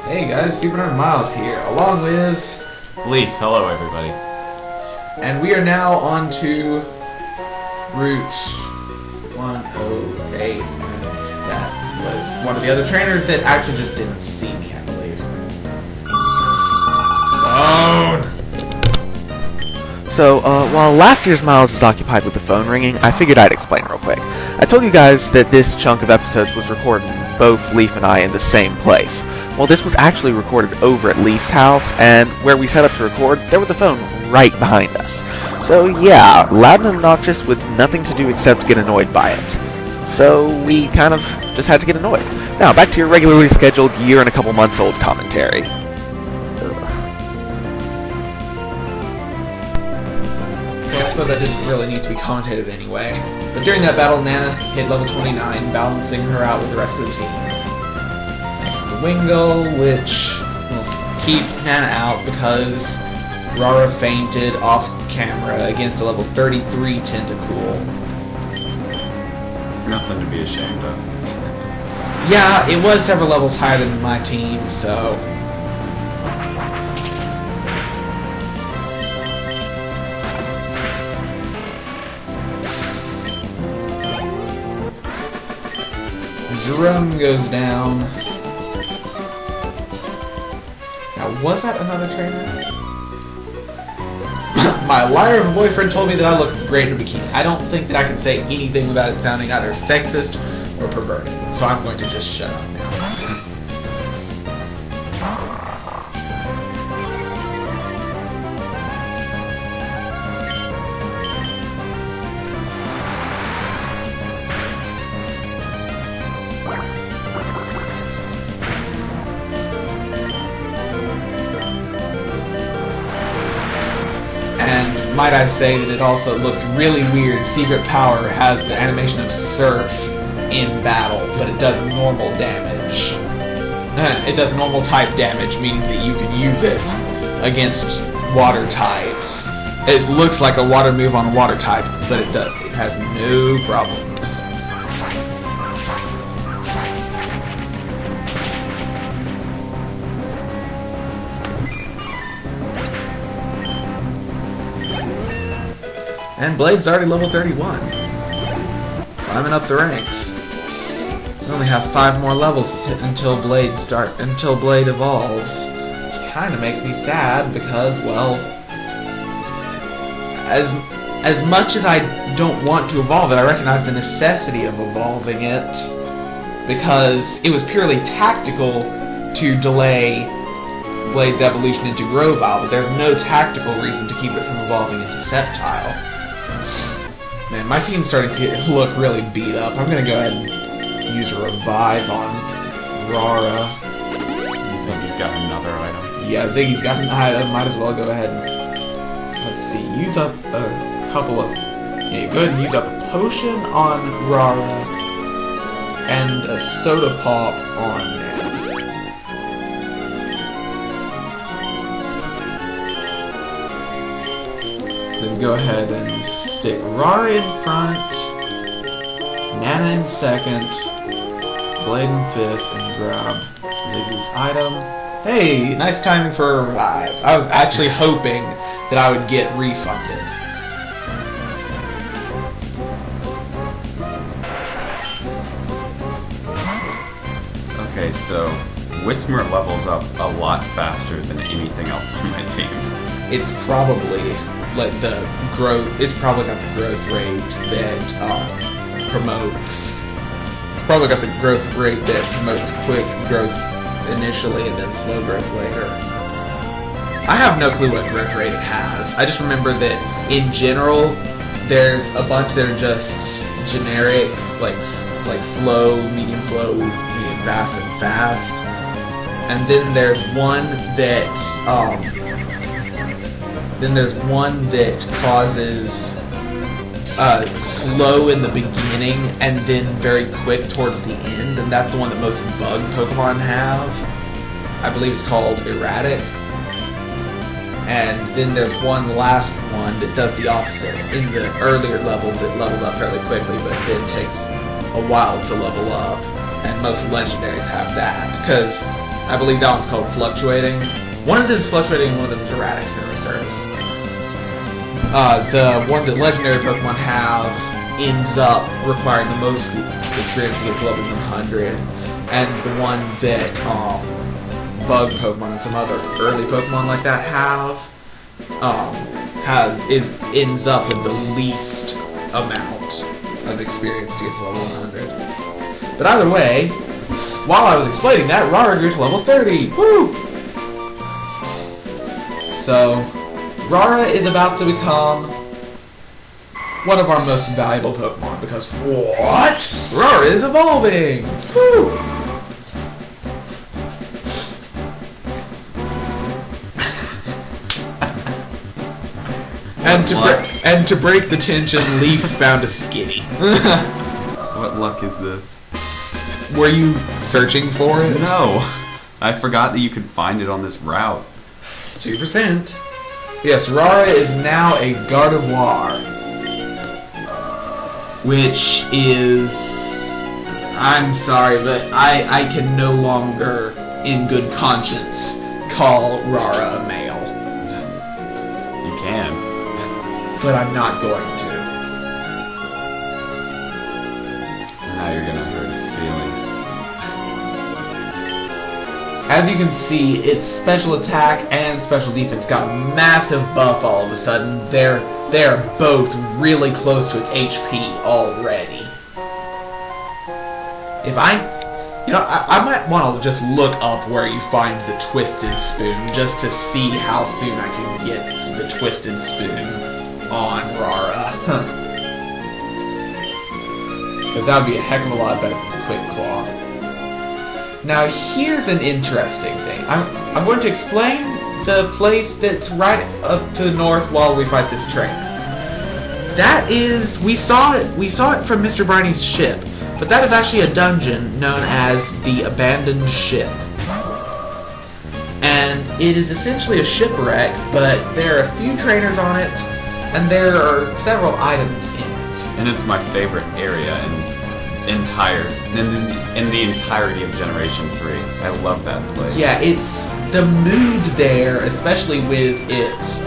Hey guys, Super Nerd Miles here, along with Leaf. Hello, everybody. and we are now on to Route 108, and that was one of the other trainers that actually just didn't see me, I believe. Phone! So, while last year's Miles is occupied with the phone ringing, I figured I'd explain real quick. I told you guys that this chunk of episodes was recorded with both Leaf and I in the same place. Well, this was actually recorded over at Leaf's house, and where we set up to record, there was a phone right behind us. So yeah, loud and obnoxious with nothing to do except get annoyed by it. So we kind of just had to get annoyed. Now, back to your regularly scheduled year and a couple months old commentary. Well, I suppose that didn't really need to be commentated anyway. But during that battle, Nana hit level 29, balancing her out with the rest of the team. Next is the Wingull, which will keep Nana out because Rara fainted off camera against a level 33 Tentacool. Nothing to be ashamed of. Yeah, it was several levels higher than my team, so... Jerome goes down. Now, was that another trainer? My liar of a boyfriend told me that I look great in a bikini. I don't think that I can say anything without it sounding either sexist or perverted. So I'm going to just shut up now. And might I say that it also looks really weird. Secret Power has the animation of Surf in battle, but it does normal damage. It does normal type damage, meaning that you can use it against water types. It looks like a water move on a water type, but it has no problems. And Blade's already level 31. Climbing up the ranks. We only have 5 more levels until Blade evolves. Which kinda makes me sad because, well, as much as I don't want to evolve it, I recognize the necessity of evolving it because it was purely tactical to delay Blade's evolution into Grovyle, but there's no tactical reason to keep it from evolving into Sceptile. Man, my team's starting to look really beat up. I'm gonna go ahead and use a revive on Rara. You think he's got another item? Yeah, Ziggy's got an item. Might as well go ahead and, let's see, use up a couple of... Yeah, go ahead and use up a potion on Rara and a soda pop on Nana. Then go ahead and stick Rara in front, Nana in second, Blade in fifth, and grab Ziggy's item. Hey, nice timing for a revive. I was actually hoping that I would get refunded. Okay, so Whismer levels up a lot faster than anything else on my team. It's probably it's probably got the growth rate that promotes. It's probably got the growth rate that promotes quick growth initially and then slow growth later. I have no clue what growth rate it has. I just remember that in general, there's a bunch that are just generic, like slow, medium, fast, and fast. And then there's one that causes slow in the beginning and then very quick towards the end, and that's the one that most bug Pokemon have. I believe it's called Erratic. And then there's one last one that does the opposite. In the earlier levels, it levels up fairly quickly, but then takes a while to level up. And most legendaries have that, because I believe that one's called Fluctuating. One of them is Fluctuating and one of them is Erratic Reserves. The one that legendary Pokemon have ends up requiring the most experience to get to level 100, and the one that Bug Pokemon and some other early Pokemon like that ends up with the least amount of experience to get to level 100. But either way, while I was explaining that, Rara grew to level 30. Woo! So, Rara is about to become one of our most valuable Pokemon because what? Rara is evolving! Woo! And to break the tension, Leaf found a Skitty. What luck is this? Were you searching for it? No! I forgot that you could find it on this route. 2%. Yes, Rara is now a Gardevoir. Which is... I'm sorry, but I can no longer, in good conscience, call Rara a male. You can. But I'm not going to. Now you're gonna hurt its feelings. As you can see, its special attack and special defense got a massive buff all of a sudden. They're both really close to its HP already. If I might want to just look up where you find the Twisted Spoon just to see how soon I can get the Twisted Spoon on Rara. Because that would be a heck of a lot better than Quick Claw. Now here's an interesting thing. I'm going to explain the place that's right up to the north while we fight this trainer. That is, we saw it from Mr. Briney's ship, but that is actually a dungeon known as the Abandoned Ship. And it is essentially a shipwreck, but there are a few trainers on it, and there are several items in it. And it's my favorite area in the entirety of Generation 3. I love that place. Yeah, it's the mood there, especially with its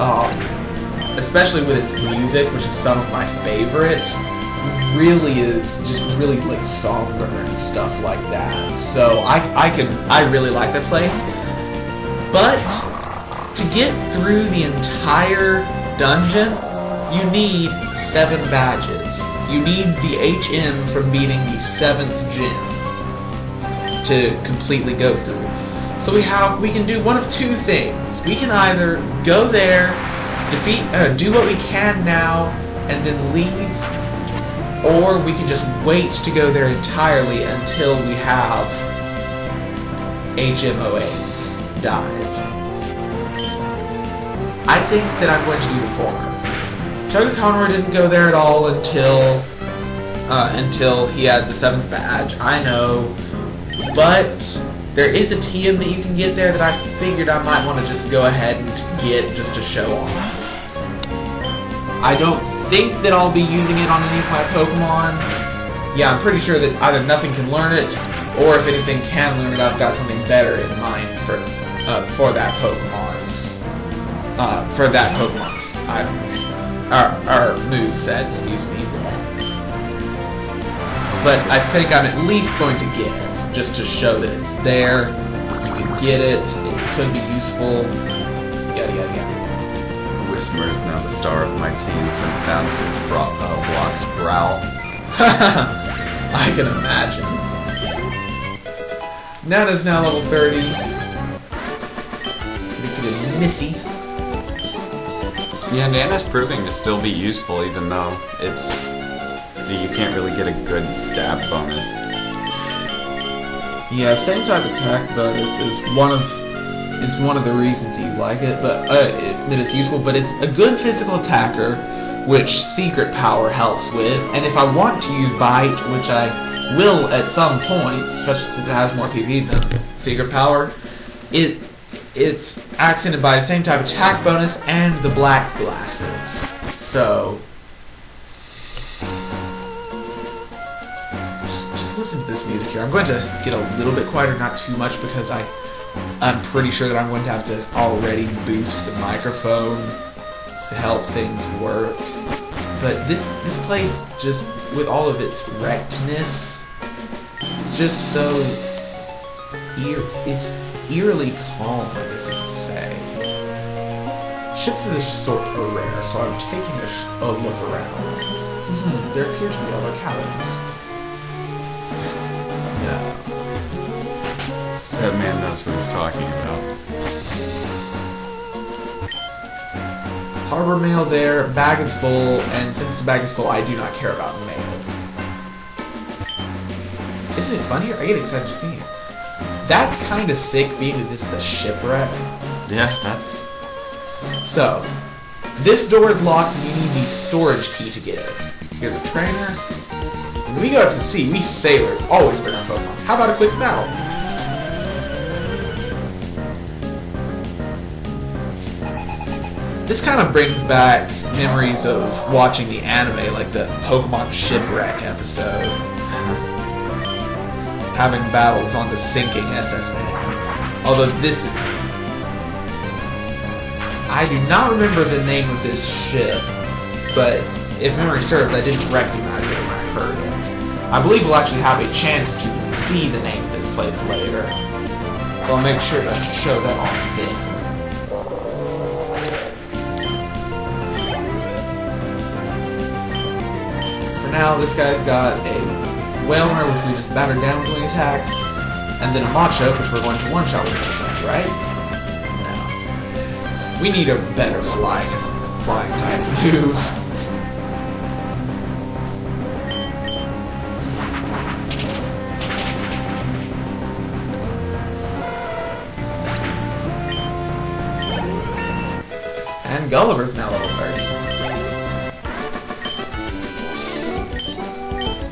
music, which is some of my favorite. Really is just really like somber and stuff like that. So I really like that place. But to get through the entire dungeon, you need 7 badges. You need the HM from beating the 7th gym to completely go through. So we can do one of two things. We can either go there, do what we can now, and then leave, or we can just wait to go there entirely until we have HM08 dive. I think that I'm going to do the former. Toga Conroy didn't go there at all until he had the 7th badge. I know, but there is a TM that you can get there that I figured I might want to just go ahead and get just to show off. I don't think that I'll be using it on any of my Pokemon. Yeah, I'm pretty sure that either nothing can learn it, or if anything can learn it, I've got something better in mind for that Pokemon's items. Our moveset, excuse me. But I think I'm at least going to get it, just to show that it's there. You can get it. It could be useful. Yada yada yada. Whismer is now the star of my team since sound blocks growl. I can imagine. Nana's now level 30. Defeated Missy. Yeah, Nana's proving to still be useful, even though you can't really get a good stab bonus. Yeah, same type attack bonus is one of the reasons you like it, but that it's useful. But it's a good physical attacker, which Secret Power helps with. And if I want to use Bite, which I will at some point, especially since it has more PV than Secret Power, it's accented by the same type of attack bonus and the black glasses. So just listen listen to this music here. I'm going to get a little bit quieter, not too much, because I'm pretty sure that I'm going to have to already boost the microphone to help things work. But this place, just with all of its wreckedness, it's just so it's eerily calm, I guess you could say. Ships of this sort are rare, so I'm taking a look around. There appear to be other cabins. No. That man knows what he's talking about. Harbor mail there, bag is full, and since the bag is full, I do not care about mail. Isn't it funny? I get excited just being here. That's kind of sick, being that this is a shipwreck. Yeah, that's... So, this door is locked and you need the storage key to get it. Here's a trainer. When we go out to sea, we sailors always bring our Pokemon. How about a quick battle? This kind of brings back memories of watching the anime, like the Pokemon Shipwreck episode. Having battles on the sinking SSN. Although this is... I do not remember the name of this ship, but if memory serves, I didn't recognize it when I heard it. I believe we'll actually have a chance to see the name of this place later. So I'll make sure to show that on video. For now, this guy's got a Whalmer, which we just battered down with wing attack, and then a Macho, which we're going to one-shot with wing attack, right? No. We need a better flying type move. And Gulliver's now level 30.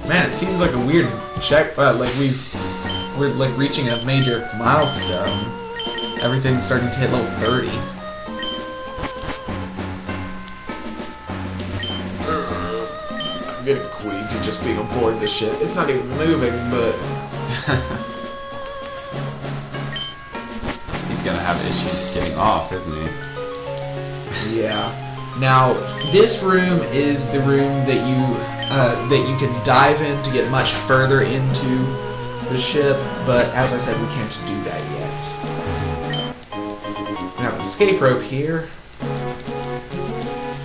Man, it seems like a weird check, like we're like reaching a major milestone. Everything's starting to hit level 30. I'm getting queasy just being aboard this ship. It's not even moving, but He's gonna have issues getting off, isn't he? yeah. Now, this room is the room that you can dive in to get much further into the ship, but as I said, we can't do that yet. We have an escape rope here.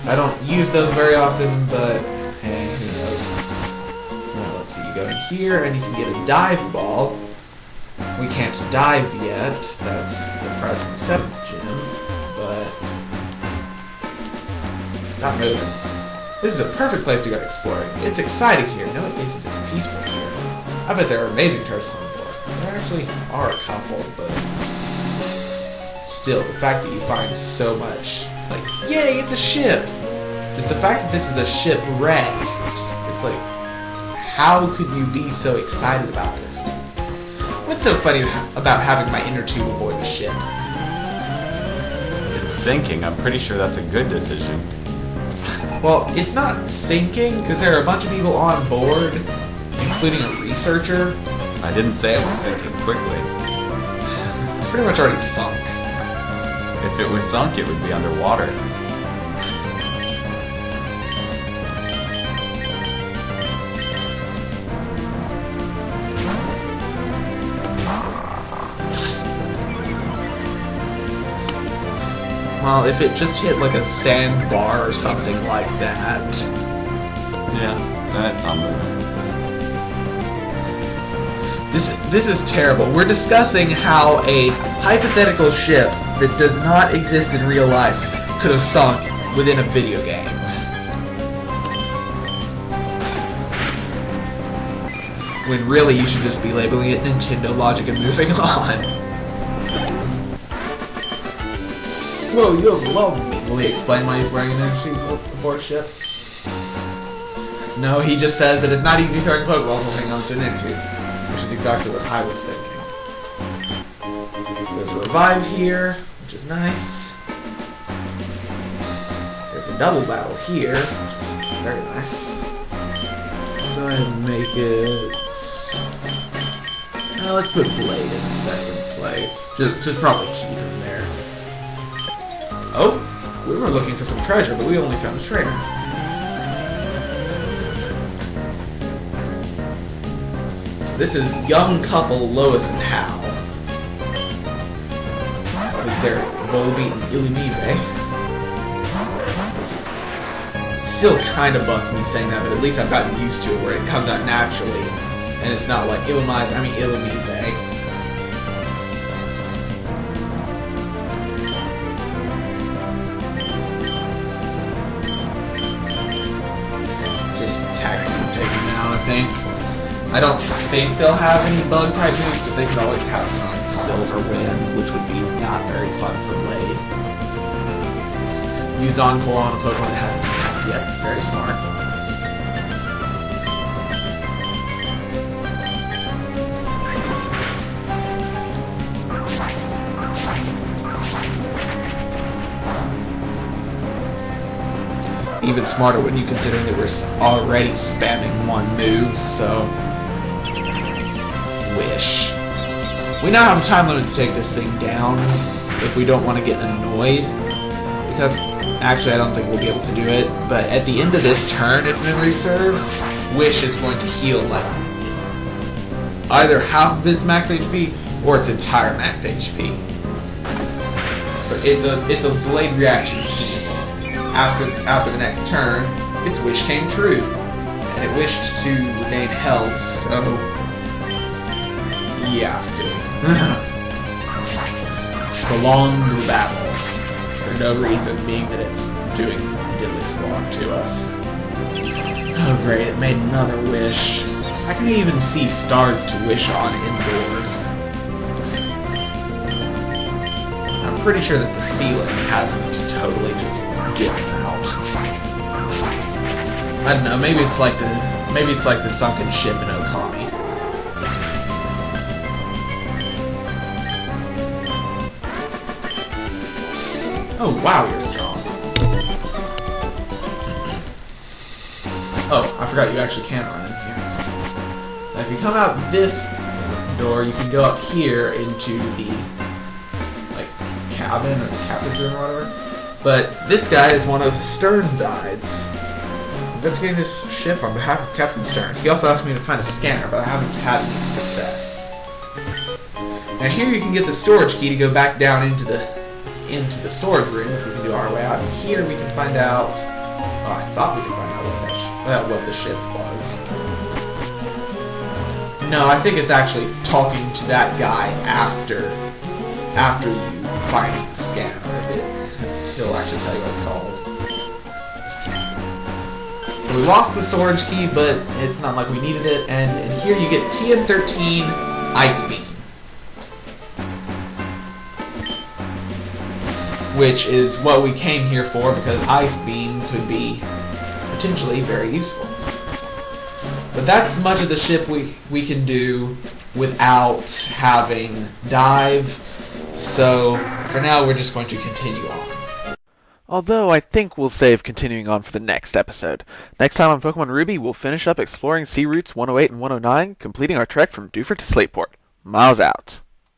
I don't use those very often, but hey, who knows. Now, let's see, you go in here and you can get a dive ball. We can't dive yet. That's the prize from the 7th gym, but not moving. This is a perfect place to go exploring. It's exciting here. No, it isn't. It's peaceful here. I bet there are amazing turtles on board. There actually are a couple, but still, the fact that you find so much, like, yay, it's a ship! Just the fact that this is a shipwreck, it's like, how could you be so excited about this? What's so funny about having my inner tube aboard the ship? It's sinking. I'm pretty sure that's a good decision. Well, it's not sinking, because there are a bunch of people on board, including a researcher. I didn't say it was sinking quickly. It's pretty much already sunk. If it was sunk, it would be underwater. Well, if it just hit like a sandbar or something like that. Yeah, then it's not moving. This is terrible. We're discussing how a hypothetical ship that does not exist in real life could have sunk within a video game. When really you should just be labeling it Nintendo logic and moving on. Whoa, you love me. Will he explain why he's wearing an energy aboard ship? No, he just says that it's not easy throwing Pokeballs while hanging on to an energy. Which is exactly what I was thinking. There's a revive here, which is nice. There's a double battle here, which is very nice. Let's go ahead and make it Let's put Blade in second place. Just probably keep him there. Oh, we were looking for some treasure, but we only found a trainer. This is young couple Lois and Hal. With their Volbeat and Illumise. Still kind of bugs me saying that, but at least I've gotten used to it where it comes out naturally. And it's not like Illumise, I mean Illumise. Just tag team taking down, I think. I don't think they'll have any bug type moves, but they could always have Silver Wind, which would be not very fun for Blade. Used Encore on a Pokemon that hasn't come out yet. Very smart. Even smarter when you consider that we're already spamming one move, so... Wish. We now have a time limit to take this thing down if we don't want to get annoyed. Because, actually I don't think we'll be able to do it, but at the end of this turn, if memory serves, Wish is going to heal like either half of its max HP or its entire max HP. But it's a delayed reaction heal. After the next turn, its wish came true, and it wished to regain health, so... yeah. Prolonged the battle, for no reason, being that it's doing diddly squat to us. Oh great, it made another wish. I can even see stars to wish on indoors. I'm pretty sure that the ceiling hasn't totally just given out. I don't know, maybe it's like the sunken ship in Okami. Oh wow, you're strong. Oh, I forgot you actually can run in here. Now if you come out this door, you can go up here into the cabin or captain's room or whatever. But this guy is one of Stern's guides. Investigating this ship on behalf of Captain Stern. He also asked me to find a scanner, but I haven't had any success. Now here you can get the storage key to go back down into the storage room if we can do our way out. And here we can find out. Oh, I thought we could find out what the ship was. No, I think it's actually talking to that guy after you find the scanner. He'll actually tell you what it's called. So we lost the storage key, but it's not like we needed it. And here you get TN13 Ice Beam, which is what we came here for, because Ice Beam could be potentially very useful. But that's much of the ship we can do without having dive. So for now, we're just going to continue on. Although I think we'll save continuing on for the next episode. Next time on Pokemon Ruby, we'll finish up exploring sea routes 108 and 109, completing our trek from Dewford to Slateport. Miles out.